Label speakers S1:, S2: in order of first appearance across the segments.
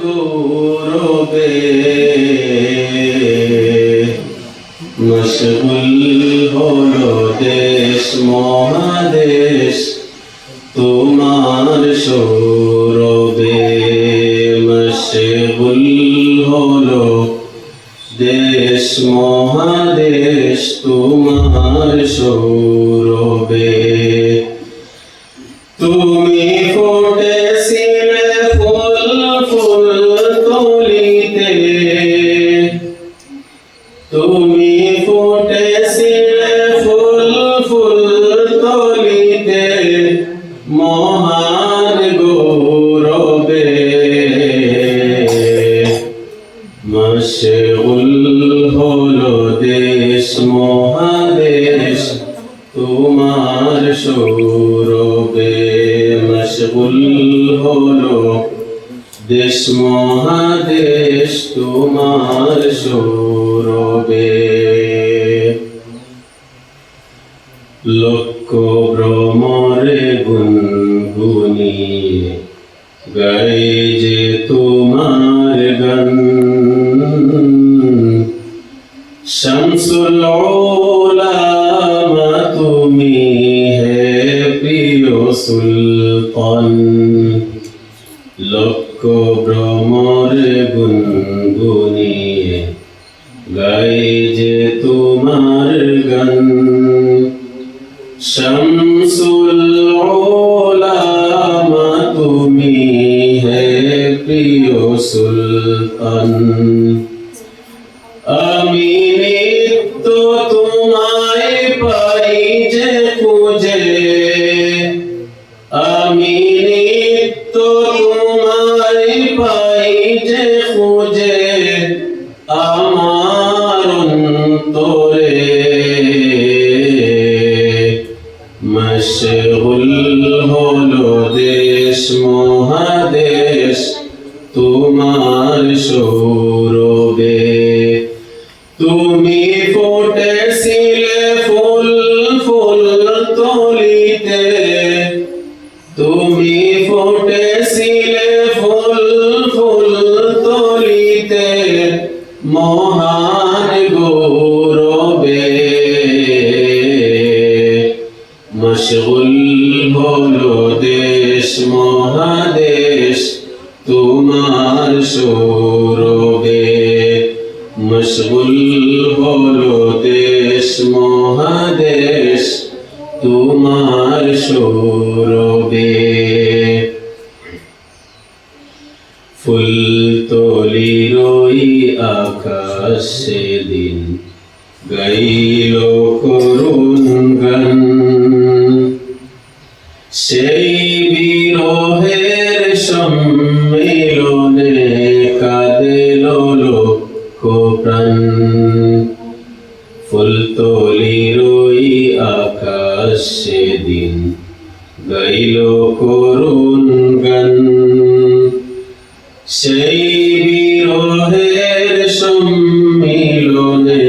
S1: গৌরবে মশগুল হলো দেশ মহাদেশ তোমার সৌরভে মশগুল হলো দেশ মহাদেশ তোমার সৌরভে তুমি ফুটেছিলে ফুল ফুল তুলিতে তুমি ফুটেছিলে ফুল ফুল তুলিতে মহান গৌরবে মশগুল হলো দেশ মহাদেশ তোমার সৌরভে মশগুল হলো দেশ মহাদেশ তোমার সৌরভে লক্ষ ভ্রমরে গুনগুনিয়ে গাই যে তোমার গান শামসুল উলামা তুমি হে প্রিয় সুলতান লক্ষ ভ্রমরে গুনগুনিয়ে গাই যে তোমার গান শামসুল উলামা তুমি হে প্রিয় সুলতান আমি নিত্য তোমায় পাই যে খুঁজে আমি নিত্য তোমায় পাই যে খুঁজে আমার অন্তরে মশগুল হলো দেশ মহাদেশ তোমার সৌরভে তুমি ফুটেছিলে ফুল ফুল তুলিতে তুমি ফুটেছিলে ফুল ফুল তুলিতে মহান গৌরবে মশগুল হলো দেশ মহাদেশ তোমার সৌরভে মশগুল হলো দেশ মহাদেশ তোমার সৌরভে ফুল তলির ওই আকাশ সেদিন গাইল করুণ গান সেই বিরহের সম্মিলনে কাঁদিল লক্ষ প্রাণ ফুলতলির ওই আকাশ সেদিন গাইল করুণ গান সেই বিরহের সম্মিলনে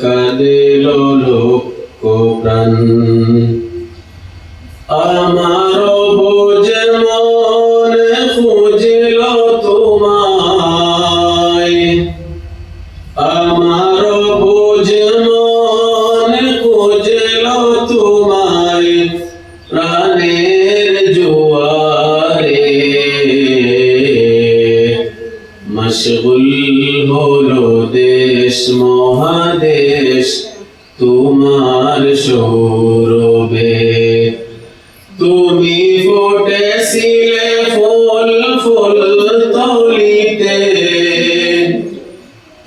S1: কাঁদিল লক্ষ প্রাণ আমার বোঝে মনে খুঁজিল তোমায় আমার বোঝে মনে খুঁজিল তোমায় প্রাণের জোয়ারে মশগুল হলো দেশ মহাদেশ তোমার সৌরভে তুমি ফুটেছিলে ফুল ফুল তুলিতে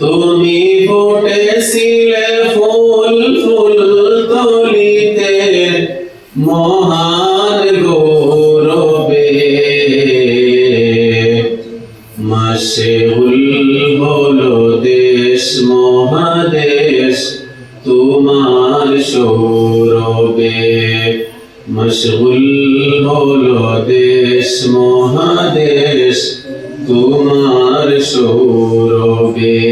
S1: তুমি ফুটেছিলে ফুল ফুল তুলিতে মহান গৌরবে মশগুল হলো দেশ মহাদেশ তোমার সৌরভে মশগুল হলো দেশ মহাদেশ তোমার সৌরভে।